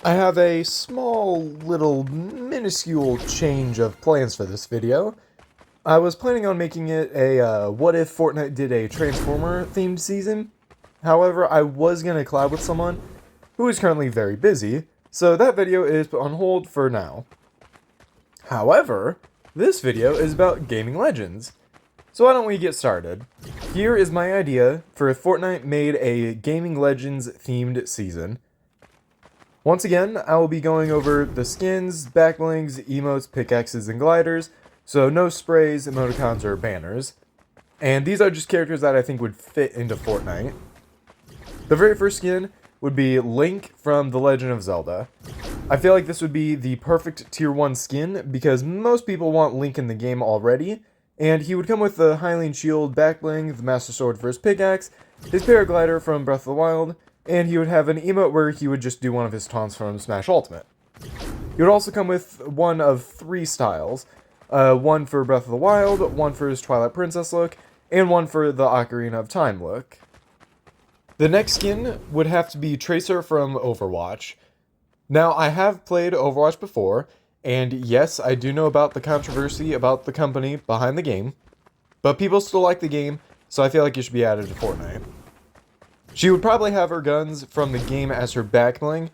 I have a small, little, minuscule change of plans for this video. I was planning on making it a, what if Fortnite did a Transformer-themed season? However, I was going to collab with someone who is currently very busy, so that video is on hold for now. However, this video is about gaming legends. So why don't we get started? Here is my idea for if Fortnite made a gaming legends themed season. Once again, I will be going over the skins, backblings, emotes, pickaxes, and gliders, so no sprays, emoticons, or banners. And these are just characters that I think would fit into Fortnite. The very first skin would be Link from The Legend of Zelda. I feel like this would be the perfect tier 1 skin because most people want Link in the game already, and he would come with the Hylian Shield backbling, the Master Sword for his pickaxe, his paraglider from Breath of the Wild, and he would have an emote where he would just do one of his taunts from Smash Ultimate. He would also come with one of 3 styles. One for Breath of the Wild, one for his Twilight Princess look, and one for the Ocarina of Time look. The next skin would have to be Tracer from Overwatch. Now, I have played Overwatch before, and yes, I do know about the controversy about the company behind the game, but people still like the game, so I feel like it should be added to Fortnite. She would probably have her guns from the game as her backbling.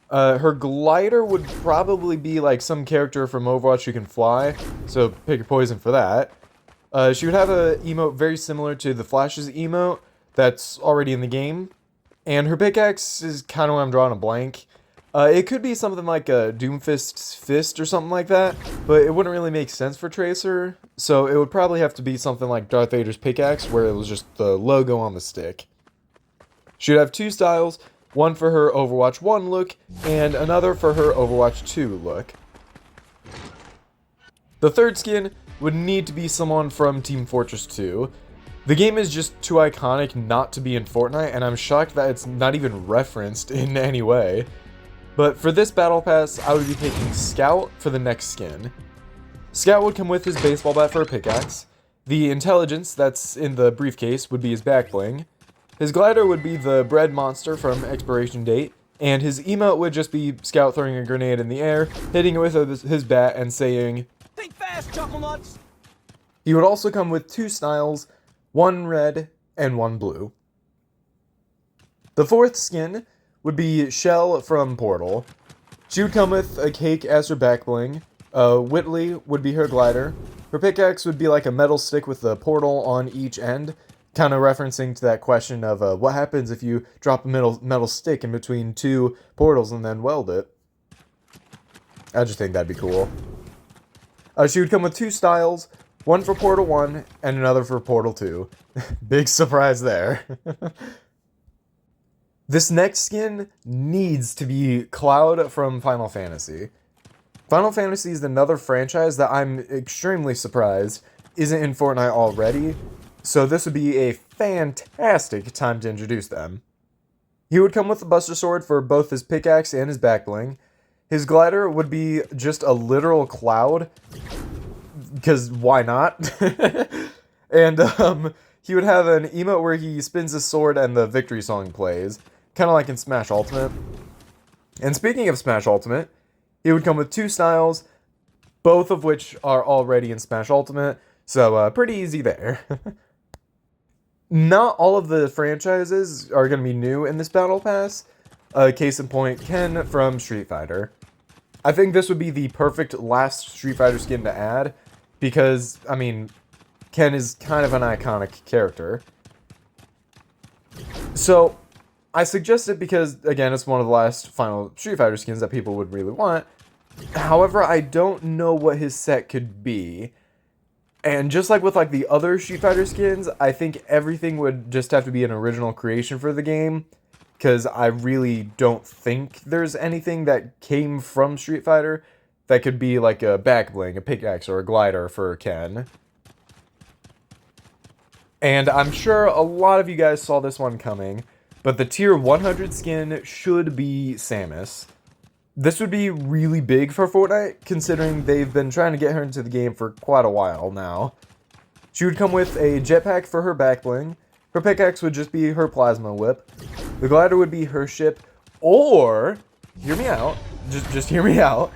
Her glider would probably be like some character from Overwatch who can fly, so pick your poison for that. She would have an emote very similar to the Flash's emote that's already in the game, and her pickaxe is kind of where I'm drawing a blank. It could be something like a Doomfist's fist or something like that, but it wouldn't really make sense for Tracer, so it would probably have to be something like Darth Vader's pickaxe, where it was just the logo on the stick. She would have 2 styles, one for her Overwatch 1 look, and another for her Overwatch 2 look. The third skin would need to be someone from Team Fortress 2. The game is just too iconic not to be in Fortnite, and I'm shocked that it's not even referenced in any way. But for this battle pass, I would be picking Scout for the next skin. Scout would come with his baseball bat for a pickaxe. The intelligence that's in the briefcase would be his backbling. His glider would be the bread monster from Expiration Date, and his emote would just be Scout throwing a grenade in the air, hitting it with his bat and saying, "Think fast, Chuckle Nuts!" He would also come with 2 styles, one red and one blue. The fourth skin would be Shell from Portal. She would come with a cake as her backbling. Whitley would be her glider. Her pickaxe would be like a metal stick with a portal on each end, kind of referencing to that question of what happens if you drop a metal stick in between 2 portals and then weld it. I just think that'd be cool. She would come with 2 styles, one for Portal 1 and another for Portal 2. Big surprise there. This next skin needs to be Cloud from Final Fantasy. Final Fantasy is another franchise that I'm extremely surprised isn't in Fortnite already. So this would be a fantastic time to introduce them. He would come with the Buster Sword for both his pickaxe and his backbling. His glider would be just a literal cloud, because why not? And he would have an emote where he spins his sword and the victory song plays, kind of like in Smash Ultimate. And speaking of Smash Ultimate, he would come with 2 styles, both of which are already in Smash Ultimate, so pretty easy there. Not all of the franchises are going to be new in this Battle Pass. Case in point, Ken from Street Fighter. I think this would be the perfect last Street Fighter skin to add, because, I mean, Ken is kind of an iconic character. So, I suggest it because, again, it's one of the last final Street Fighter skins that people would really want. However, I don't know what his set could be. And just like with like the other Street Fighter skins, I think everything would just have to be an original creation for the game, because I really don't think there's anything that came from Street Fighter that could be like a backbling, a pickaxe, or a glider for Ken. And I'm sure a lot of you guys saw this one coming, but the tier 100 skin should be Samus. This would be really big for Fortnite, considering they've been trying to get her into the game for quite a while now. She would come with a jetpack for her backbling. Her pickaxe would just be her plasma whip. The glider would be her ship, or hear me out. Just hear me out.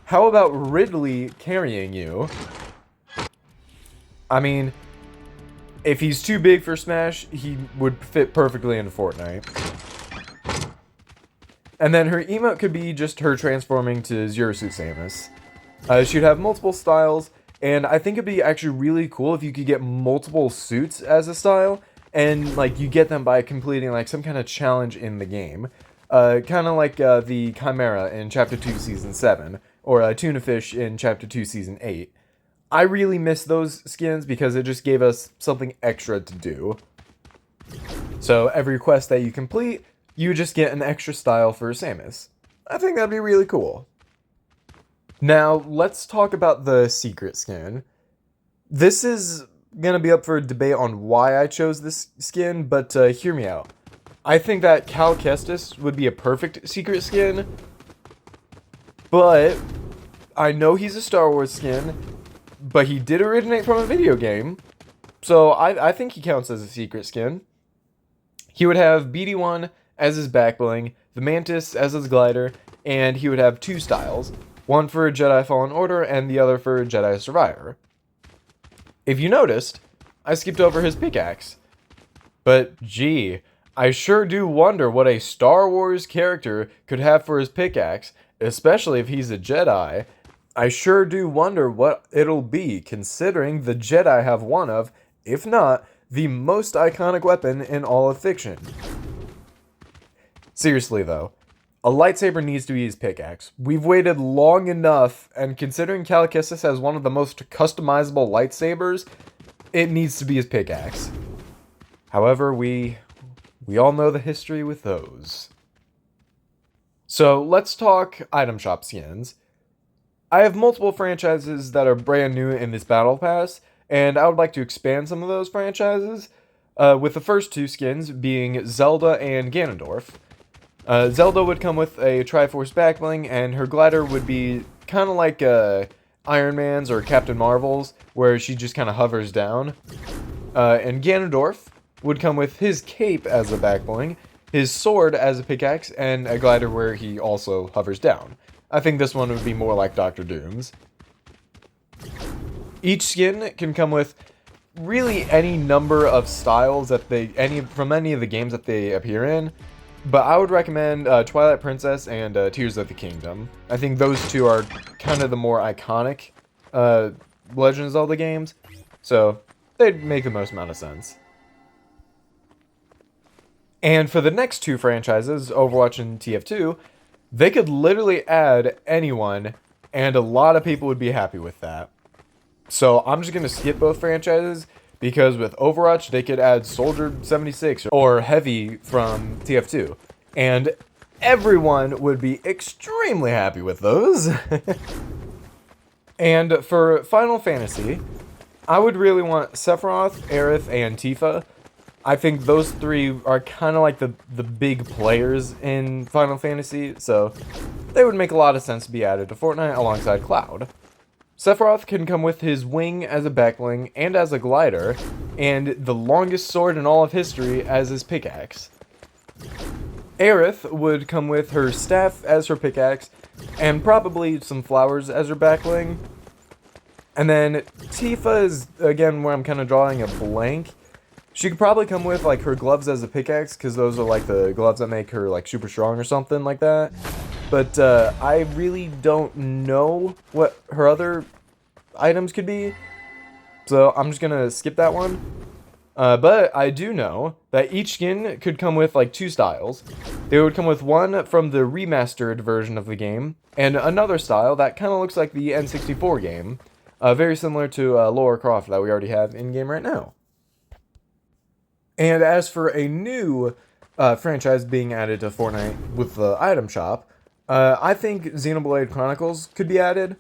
How about Ridley carrying you? I mean, if he's too big for Smash, he would fit perfectly into Fortnite. And then her emote could be just her transforming to Zero Suit Samus. She'd have multiple styles, and I think it'd be actually really cool if you could get multiple suits as a style, and like you get them by completing like some kind of challenge in the game. Kind of like the Chimera in Chapter 2 Season 7, or Tuna Fish in Chapter 2 Season 8. I really miss those skins because it just gave us something extra to do. So every quest that you complete, you just get an extra style for Samus. I think that'd be really cool. Now, let's talk about the secret skin. This is gonna be up for debate on why I chose this skin, but hear me out. I think that Cal Kestis would be a perfect secret skin, but I know he's a Star Wars skin, but he did originate from a video game, so I think he counts as a secret skin. He would have BD1 as his back bling, the Mantis as his glider, and he would have two styles, one for Jedi Fallen Order and the other for Jedi Survivor. If you noticed, I skipped over his pickaxe, but gee, I sure do wonder what a Star Wars character could have for his pickaxe, especially if he's a Jedi. I sure do wonder what it'll be, considering the Jedi have one of, if not, the most iconic weapon in all of fiction. Seriously though, a lightsaber needs to be his pickaxe. We've waited long enough, and considering Cal Kestis has one of the most customizable lightsabers, it needs to be his pickaxe. However, we all know the history with those. So let's talk item shop skins. I have multiple franchises that are brand new in this battle pass, and I would like to expand some of those franchises, with the first two skins being Zelda and Ganondorf. Zelda would come with a Triforce backbling, and her glider would be kind of like Iron Man's or Captain Marvel's, where she just kind of hovers down. And Ganondorf would come with his cape as a backbling, his sword as a pickaxe, and a glider where he also hovers down. I think this one would be more like Dr. Doom's. Each skin can come with really any number of styles that from any of the games that they appear in, but I would recommend Twilight Princess and Tears of the Kingdom. I think those two are kind of the more iconic Legend of Zelda games, so they'd make the most amount of sense. And for the next two franchises, Overwatch and TF2, they could literally add anyone, and a lot of people would be happy with that. So I'm just going to skip both franchises, because with Overwatch, they could add Soldier 76 or Heavy from TF2, and everyone would be extremely happy with those. And for Final Fantasy, I would really want Sephiroth, Aerith, and Tifa. I think those three are kind of like the big players in Final Fantasy, so they would make a lot of sense to be added to Fortnite alongside Cloud. Sephiroth can come with his wing as a backbling and as a glider, and the longest sword in all of history as his pickaxe. Aerith would come with her staff as her pickaxe, and probably some flowers as her backbling. And then Tifa is, again, where I'm kind of drawing a blank. She could probably come with, like, her gloves as a pickaxe, because those are, like, the gloves that make her, like, super strong or something like that. But, I really don't know what her other items could be, so I'm just gonna skip that one. But I do know that each skin could come with, like, two styles. They would come with one from the remastered version of the game, and another style that kind of looks like the N64 game, very similar to Lara Croft that we already have in-game right now. And as for a new franchise being added to Fortnite with the item shop, I think Xenoblade Chronicles could be added.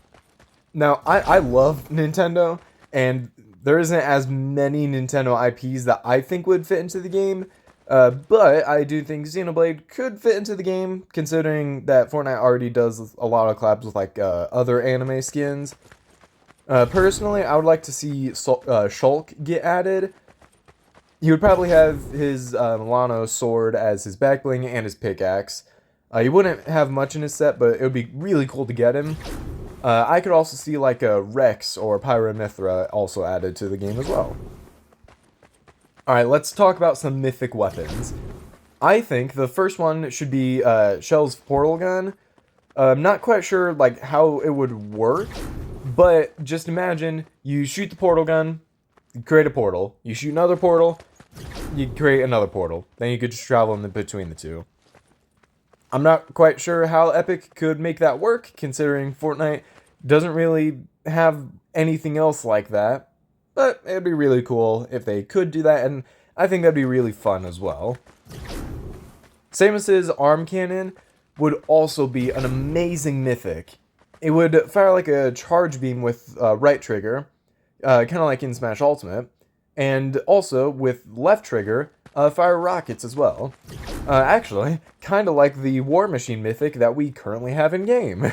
Now, I love Nintendo, and there isn't as many Nintendo IPs that I think would fit into the game, but I do think Xenoblade could fit into the game, considering that Fortnite already does a lot of collabs with, like, other anime skins. Personally, I would like to see Shulk get added. He would probably have his Milano sword as his backbling and his pickaxe. He wouldn't have much in his set, but it would be really cool to get him. I could also see like a Rex or Pyramithra also added to the game as well. Alright, let's talk about some mythic weapons. I think the first one should be Shell's portal gun. I'm not quite sure like how it would work, but just imagine you shoot the portal gun, you create a portal, you shoot another portal, you create another portal. Then you could just travel in between the two. I'm not quite sure how Epic could make that work, considering Fortnite doesn't really have anything else like that. But it'd be really cool if they could do that, and I think that'd be really fun as well. Samus's arm cannon would also be an amazing mythic. It would fire like a charge beam with right trigger, kind of like in Smash Ultimate, and also with left trigger, fire rockets as well. Actually, kind of like the War Machine mythic that we currently have in game.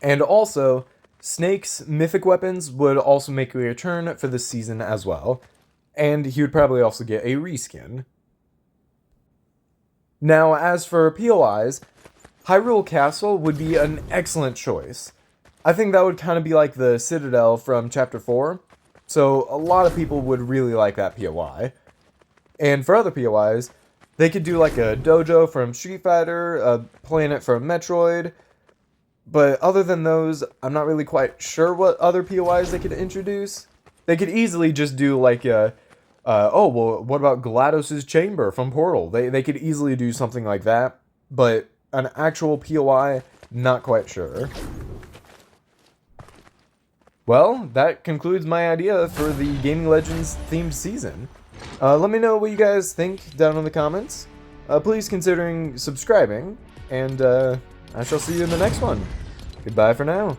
And also, Snake's mythic weapons would also make a return for this season as well, and he would probably also get a reskin. Now, as for POIs, Hyrule Castle would be an excellent choice. I think that would kind of be like the Citadel from Chapter 4, so a lot of people would really like that POI. And for other POIs, they could do like a dojo from Street Fighter, a planet from Metroid, but other than those, I'm not really quite sure what other POIs they could introduce. They could easily just do like oh, well, what about GLaDOS' chamber from Portal? They could easily do something like that, but an actual POI, not quite sure. Well, that concludes my idea for the Gaming Legends themed season. Let me know what you guys think down in the comments. Please considering subscribing, and I shall see you in the next one. Goodbye for now.